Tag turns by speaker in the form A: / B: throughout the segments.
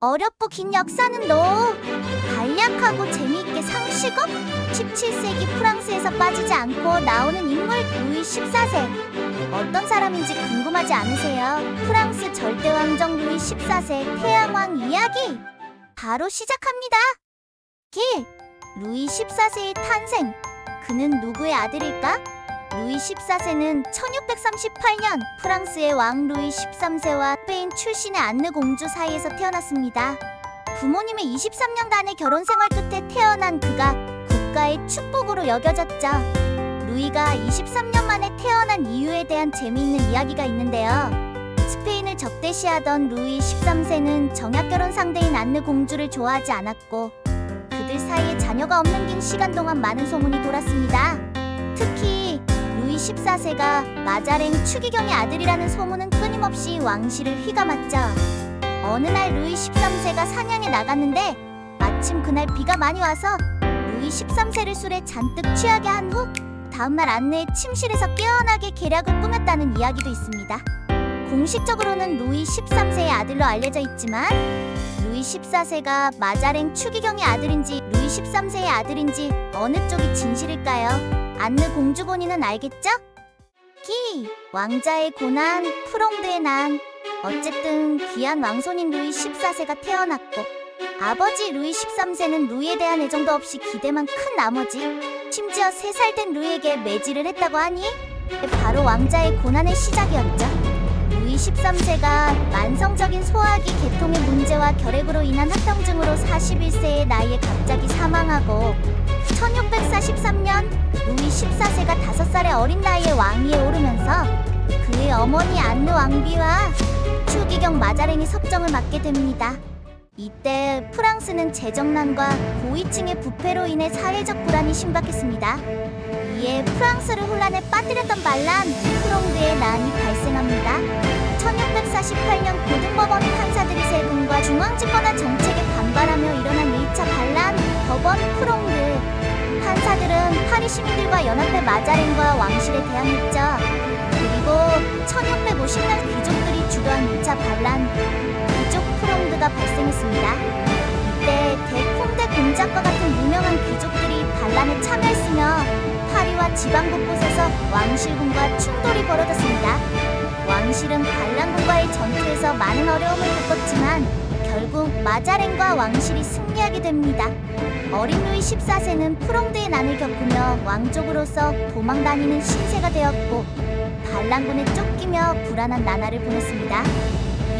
A: 어렵고 긴 역사는 너무 간략하고 재미있게 상식어? 17세기 프랑스에서 빠지지 않고 나오는 인물 루이 14세. 어떤 사람인지 궁금하지 않으세요? 프랑스 절대왕정 루이 14세 태양왕 이야기 바로 시작합니다. 루이 14세의 탄생. 그는 누구의 아들일까? 루이 14세는 1638년 프랑스의 왕 루이 13세와 스페인 출신의 안느 공주 사이에서 태어났습니다. 부모님의 23년간의 결혼 생활 끝에 태어난 그가 국가의 축복으로 여겨졌죠. 루이가 23년 만에 태어난 이유에 대한 재미있는 이야기가 있는데요. 스페인을 적대시하던 루이 13세는 정약결혼 상대인 안느 공주를 좋아하지 않았고 그들 사이에 자녀가 없는 긴 시간 동안 많은 소문이 돌았습니다. 특히 루이 14세가 마자랭 추기경의 아들이라는 소문은 끊임없이 왕실을 휘감았죠. 어느 날 루이 13세가 사냥에 나갔는데 마침 그날 비가 많이 와서 루이 13세를 술에 잔뜩 취하게 한 후 다음날 안내의 침실에서 깨어나게 계략을 꾸몄다는 이야기도 있습니다. 공식적으로는 루이 13세의 아들로 알려져 있지만 루이 14세가 마자랭 추기경의 아들인지 루이 13세의 아들인지 어느 쪽이 진실일까요? 안느 공주 본인은 알겠죠? 왕자의 고난, 프롱드의 난. 어쨌든 귀한 왕손인 루이 14세가 태어났고 아버지 루이 13세는 루이에 대한 애정도 없이 기대만 큰 나머지 심지어 3살 된 루이에게 매질을 했다고 하니 바로 왕자의 고난의 시작이었죠. 루이 13세가 만성적인 소화기 계통의 문제와 결핵으로 인한 합병증으로 41세의 나이에 갑자기 사망하고 1643년 루이 14세가 5살의 어린 나이에 왕위에 오르면서 그의 어머니 안느 왕비와 추기경 마자랭이 섭정을 맡게 됩니다. 이때 프랑스는 재정난과 고위층의 부패로 인해 사회적 불안이 심각했습니다. 이에 프랑스를 혼란에 빠뜨렸던 반란 프롱드의 난이 발생합니다. 1648년 고등법원 판사들이 세금과 중앙집권화 정책에 반발하며 일어난 1차 반란 법원 프롱드. 판사들은 파리 시민들과 연합해 마자랭과 왕실에 대항했죠. 그리고 1650년 귀족들이 주도한 2차 반란 귀족 프롱드가 발생했습니다. 이때 대콩대 공작과 같은 유명한 귀족들이 반란에 참여했으며 파리와 지방 곳곳에서 왕실군과 충돌이 벌어졌습니다. 왕실은 반란군과의 전투에서 많은 어려움을 겪었지만 결국 마자랭과 왕실이 승리하게 됩니다. 어린 루이 14세는 프롱드의 난을 겪으며 왕족으로서 도망다니는 신세가 되었고 반란군에 쫓기며 불안한 나날을 보냈습니다.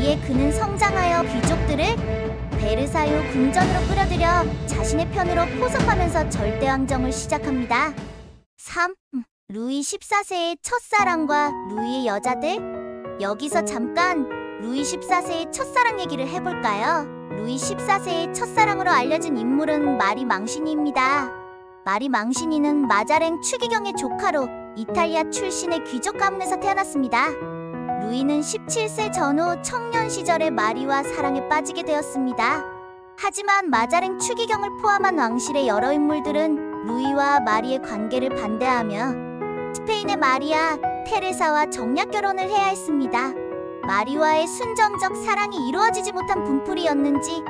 A: 이에 그는 성장하여 귀족들을 베르사유 궁전으로 끌어들여 자신의 편으로 포섭하면서 절대왕정을 시작합니다. 3. 루이 14세의 첫사랑과 루이의 여자들. 여기서 잠깐 루이 14세의 첫사랑 얘기를 해볼까요? 루이 14세의 첫사랑으로 알려진 인물은 마리 망시니입니다. 마리 망시니는 마자랭 추기경의 조카로 이탈리아 출신의 귀족 가문에서 태어났습니다. 루이는 17세 전후 청년 시절에 마리와 사랑에 빠지게 되었습니다. 하지만 마자랭 추기경을 포함한 왕실의 여러 인물들은 루이와 마리의 관계를 반대하며 스페인의 마리아 테레사와 정략 결혼을 해야 했습니다. 마리와의 순정적 사랑이 이루어지지 못한 분풀이였는지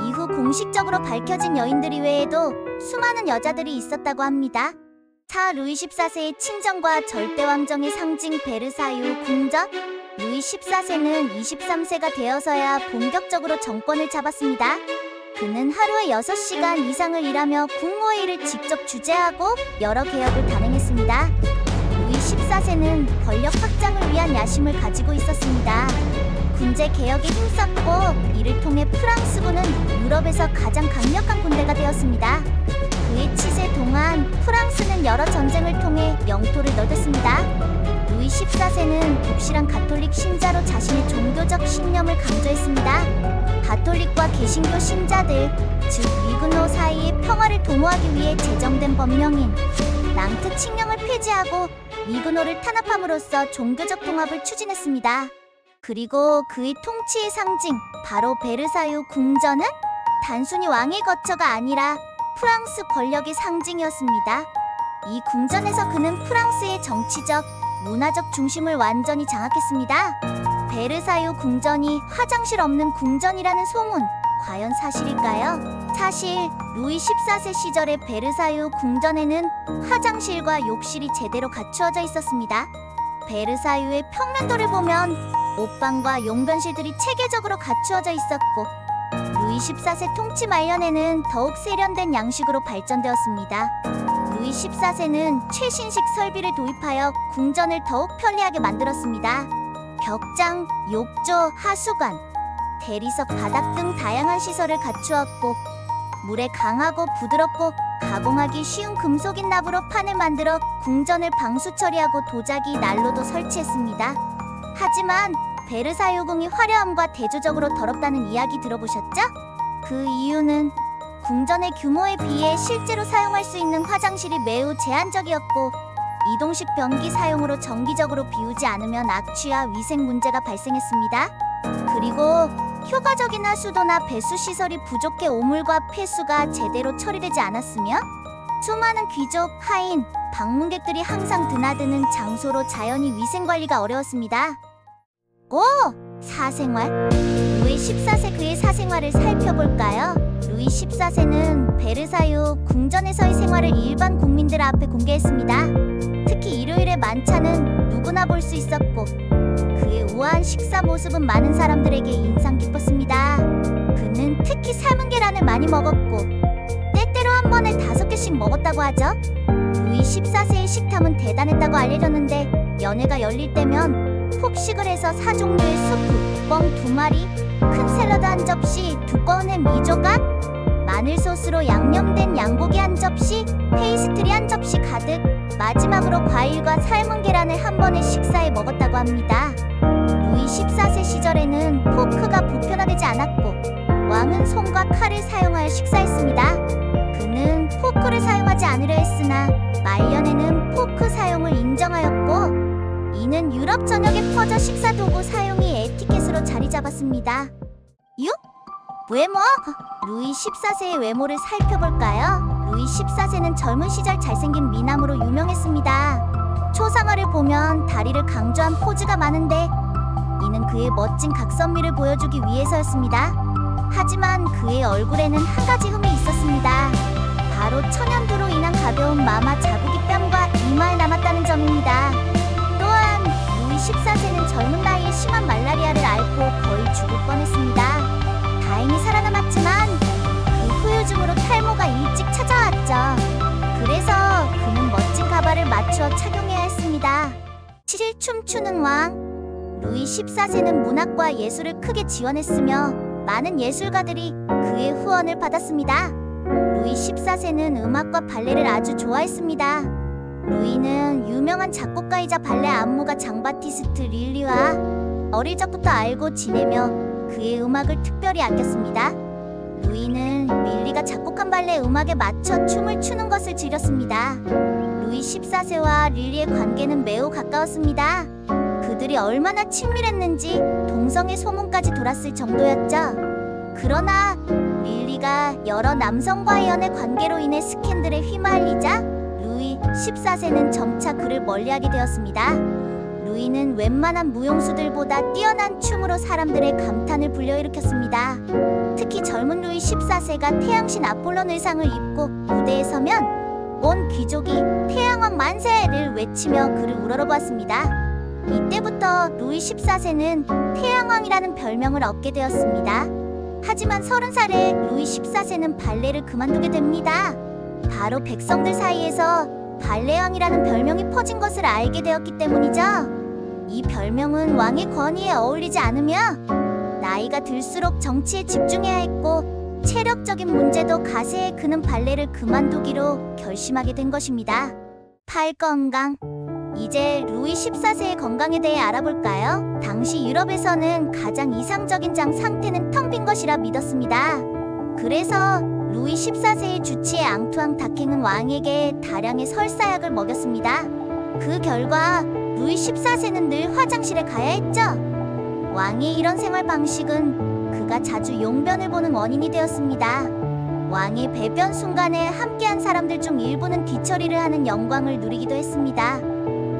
A: 이후 공식적으로 밝혀진 여인들 이외에도 수많은 여자들이 있었다고 합니다. 4. 루이 14세의 친정과 절대왕정의 상징 베르사유 궁전. 루이 14세는 23세가 되어서야 본격적으로 정권을 잡았습니다. 그는 하루에 6시간 이상을 일하며 국무회의를 직접 주재하고 여러 개혁을 단행했습니다. 루이 14세는 권력 확장을 위한 야심을 가지고 있었습니다. 군제 개혁에 힘썼고 이를 통해 프랑스군은 유럽에서 가장 강력한 군대가 되었습니다. 그의 치세 동안 프랑스는 여러 전쟁을 통해 영토를 넓혔습니다. 루이 14세는 독실한 가톨릭 신자로 자신의 종교적 신념을 강조했습니다. 가톨릭과 개신교 신자들, 즉 위그노 사이의 평화를 도모하기 위해 제정된 법령인 랑트 칙령을 폐지하고 위그노를 탄압함으로써 종교적 통합을 추진했습니다. 그리고 그의 통치의 상징, 바로 베르사유 궁전은 단순히 왕의 거처가 아니라 프랑스 권력의 상징이었습니다. 이 궁전에서 그는 프랑스의 정치적, 문화적 중심을 완전히 장악했습니다. 베르사유 궁전이 화장실 없는 궁전이라는 소문, 과연 사실일까요? 사실 루이 14세 시절의 베르사유 궁전에는 화장실과 욕실이 제대로 갖추어져 있었습니다. 베르사유의 평면도를 보면 옷방과 용변실들이 체계적으로 갖추어져 있었고, 루이 14세 통치 말년에는 더욱 세련된 양식으로 발전되었습니다. 루이 14세는 최신식 설비를 도입하여 궁전을 더욱 편리하게 만들었습니다. 벽장, 욕조, 하수관, 대리석, 바닥 등 다양한 시설을 갖추었고, 물에 강하고 부드럽고 가공하기 쉬운 금속인 납으로 판을 만들어 궁전을 방수 처리하고 도자기, 난로도 설치했습니다. 하지만 베르사유궁이 화려함과 대조적으로 더럽다는 이야기 들어보셨죠? 그 이유는 궁전의 규모에 비해 실제로 사용할 수 있는 화장실이 매우 제한적이었고, 이동식 변기 사용으로 정기적으로 비우지 않으면 악취와 위생 문제가 발생했습니다. 그리고 효과적인 하수도나 배수시설이 부족해 오물과 폐수가 제대로 처리되지 않았으며, 수많은 귀족, 하인, 방문객들이 항상 드나드는 장소로 자연히 위생관리가 어려웠습니다. 오! 사생활? 루이 14세 그의 사생활을 살펴볼까요? 루이 14세는 베르사유 궁전에서의 생활을 일반 국민들 앞에 공개했습니다. 특히 일요일의 만찬은 누구나 볼 수 있었고, 그의 우아한 식사 모습은 많은 사람들에게 인상 깊었습니다. 그는 특히 삶은 계란을 많이 먹었고, 때때로 한 번에 5개씩 먹었다고 하죠. 루이 14세의 식탐은 대단했다고 알려졌는데, 연회가 열릴 때면 폭식을 해서 4종류의 수프, 뻥 2마리, 큰 샐러드 한 접시, 두꺼운 햄 2조각, 마늘 소스로 양념된 양고기 한 접시, 페이스트리 한 접시 가득, 마지막으로 과일과 삶은 계란을 한 번에 식사해 먹었다고 합니다. 루이 14세 시절에는 포크가 보편화되지 않았고, 왕은 손과 칼을 사용하여 식사했습니다. 그는 포크를 사용하지 않으려 했으나 말년에는 포크 사용을 인정하였고, 이는 유럽 전역에 퍼져 식사 도구 사용이 에티켓으로 자리 잡았습니다. 6. 외모! 루이 14세의 외모를 살펴볼까요? 루이 14세는 젊은 시절 잘생긴 미남으로 유명했습니다. 초상화를 보면 다리를 강조한 포즈가 많은데, 이는 그의 멋진 각선미를 보여주기 위해서였습니다. 하지만 그의 얼굴에는 한 가지 흠이 있었습니다. 바로 천연두로 인한 가벼운 마마 자국이 뺨과 이마에 남았다는 점입니다. 또한 루이 14세는 젊은 나이에 심한 말라리아를 앓고 거의 죽을 뻔했습니다. 다행히 살아남았지만 그 후유증으로 탈모가 일찍 찾아왔죠. 그래서 그는 멋진 가발을 맞추어 착용해야 했습니다. 7일 춤추는 왕. 루이 14세는 문학과 예술을 크게 지원했으며, 많은 예술가들이 그의 후원을 받았습니다. 루이 14세는 음악과 발레를 아주 좋아했습니다. 루이는 유명한 작곡가이자 발레 안무가 장바티스트 릴리와 어릴 적부터 알고 지내며 그의 음악을 특별히 아꼈습니다. 루이는 릴리가 작곡한 발레 음악에 맞춰 춤을 추는 것을 즐겼습니다. 루이 14세와 릴리의 관계는 매우 가까웠습니다. 그들이 얼마나 친밀했는지 동성애 소문까지 돌았을 정도였죠. 그러나 릴리가 여러 남성과의 연애 관계로 인해 스캔들에 휘말리자 루이 14세는 점차 그를 멀리하게 되었습니다. 루이는 웬만한 무용수들보다 뛰어난 춤으로 사람들의 감탄을 불러일으켰습니다. 특히 젊은 루이 14세가 태양신 아폴론 의상을 입고 무대에 서면 온 귀족이 태양왕 만세를 외치며 그를 우러러보았습니다. 이때부터 루이 14세는 태양왕이라는 별명을 얻게 되었습니다. 하지만 30살에 루이 14세는 발레를 그만두게 됩니다. 바로 백성들 사이에서 발레왕이라는 별명이 퍼진 것을 알게 되었기 때문이죠. 이 별명은 왕의 권위에 어울리지 않으며, 나이가 들수록 정치에 집중해야 했고 체력적인 문제도 가세해 그는 발레를 그만두기로 결심하게 된 것입니다. 팔 건강. 이제 루이 14세의 건강에 대해 알아볼까요? 당시 유럽에서는 가장 이상적인 장 상태는 텅 빈 것이라 믿었습니다. 그래서 루이 14세의 주치의 앙투앙 다킹은 왕에게 다량의 설사약을 먹였습니다. 그 결과 루이 14세는 늘 화장실에 가야 했죠. 왕의 이런 생활 방식은 그가 자주 용변을 보는 원인이 되었습니다. 왕의 배변 순간에 함께한 사람들 중 일부는 뒤처리를 하는 영광을 누리기도 했습니다.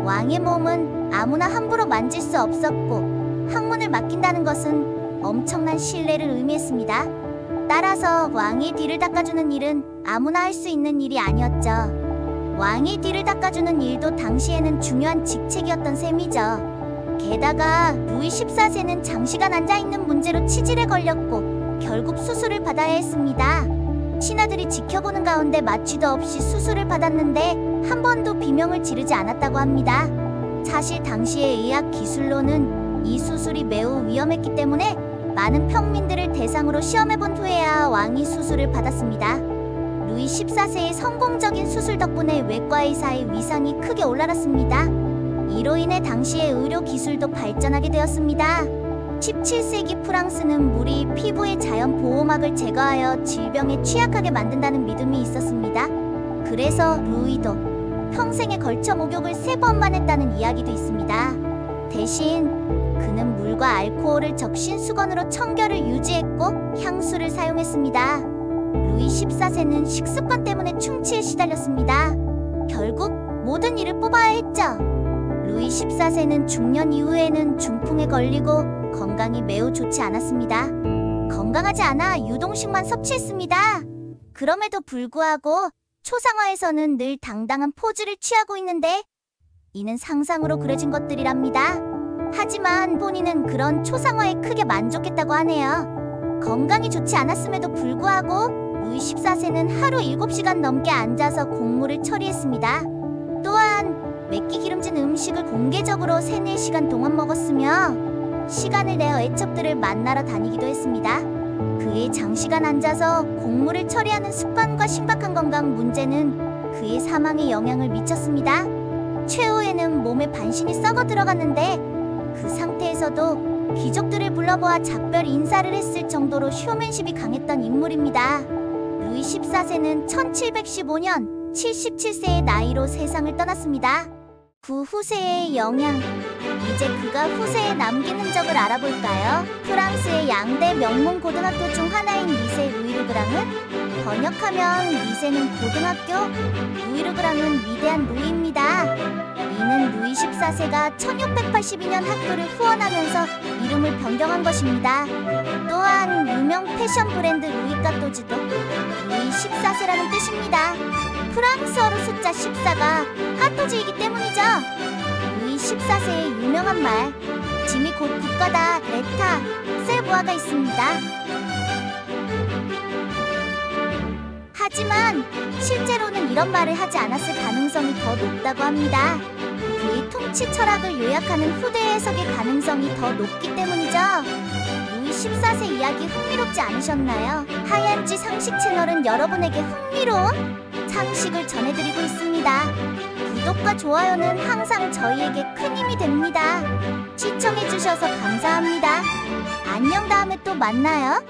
A: 왕의 몸은 아무나 함부로 만질 수 없었고, 항문을 맡긴다는 것은 엄청난 신뢰를 의미했습니다. 따라서 왕의 뒤를 닦아주는 일은 아무나 할 수 있는 일이 아니었죠. 왕의 뒤를 닦아주는 일도 당시에는 중요한 직책이었던 셈이죠. 게다가 루이 14세는 장시간 앉아있는 문제로 치질에 걸렸고 결국 수술을 받아야 했습니다. 신하들이 지켜보는 가운데 마취도 없이 수술을 받았는데 한 번도 비명을 지르지 않았다고 합니다. 사실 당시의 의학 기술로는 이 수술이 매우 위험했기 때문에 많은 평민들을 대상으로 시험해본 후에야 왕이 수술을 받았습니다. 루이 14세의 성공적인 수술 덕분에 외과의사의 위상이 크게 올라갔습니다. 이로 인해 당시의 의료 기술도 발전하게 되었습니다. 17세기 프랑스는 물이 피부의 자연 보호막을 제거하여 질병에 취약하게 만든다는 믿음이 있었습니다. 그래서 루이도 평생에 걸쳐 목욕을 3번만 했다는 이야기도 있습니다. 대신 그는 물과 알코올을 적신 수건으로 청결을 유지했고 향수를 사용했습니다. 루이 14세는 식습관 때문에 충치에 시달렸습니다. 결국 모든 일을 뽑아야 했죠. 루이 14세는 중년 이후에는 중풍에 걸리고 건강이 매우 좋지 않았습니다. 건강하지 않아 유동식만 섭취했습니다. 그럼에도 불구하고 초상화에서는 늘 당당한 포즈를 취하고 있는데 이는 상상으로 그려진 것들이랍니다. 하지만 본인은 그런 초상화에 크게 만족했다고 하네요. 건강이 좋지 않았음에도 불구하고 루이 14세는 하루 7시간 넘게 앉아서 곡물을 처리했습니다. 또한 맵기 기름진 음식을 공개적으로 3, 4시간 동안 먹었으며 시간을 내어 애첩들을 만나러 다니기도 했습니다. 그의 장시간 앉아서 곡물을 처리하는 습관과 심각한 건강 문제는 그의 사망에 영향을 미쳤습니다. 최후에는 몸에 반신이 썩어 들어갔는데 그 상태에서도 귀족들을 불러보아 작별 인사를 했을 정도로 쇼맨십이 강했던 인물입니다. 루이 14세는 1715년 77세의 나이로 세상을 떠났습니다. 그 후세의 영향, 이제 그가 후세에 남긴 흔적을 알아볼까요? 프랑스의 양대 명문 고등학교 중 하나인 리세 루이르그랑은 번역하면 리세는 고등학교, 루이르그랑은 위대한 루이입니다. 이는 루이 14세가 1682년 학교를 후원하면서 이름을 변경한 것입니다. 또한 유명 패션 브랜드 루이 까토즈도 루이 14세라는 뜻입니다. 프랑스어로 숫자 14가 까토즈이기 때문이죠. 루이 14세의 유명한 말, 짐이 곧 국가다, 레타, 셀보아가 있습니다. 하지만 실제로는 이런 말을 하지 않았을 가능성이 더 높다고 합니다. 그의 통치 철학을 요약하는 후대 해석의 가능성이 더 높기 때문이죠. 루이 14세 이야기 흥미롭지 않으셨나요? 하얀쥐 상식 채널은 여러분에게 흥미로운 상식을 전해드리고 있습니다. 구독과 좋아요는 항상 저희에게 큰 힘이 됩니다. 시청해주셔서 감사합니다. 안녕, 다음에 또 만나요.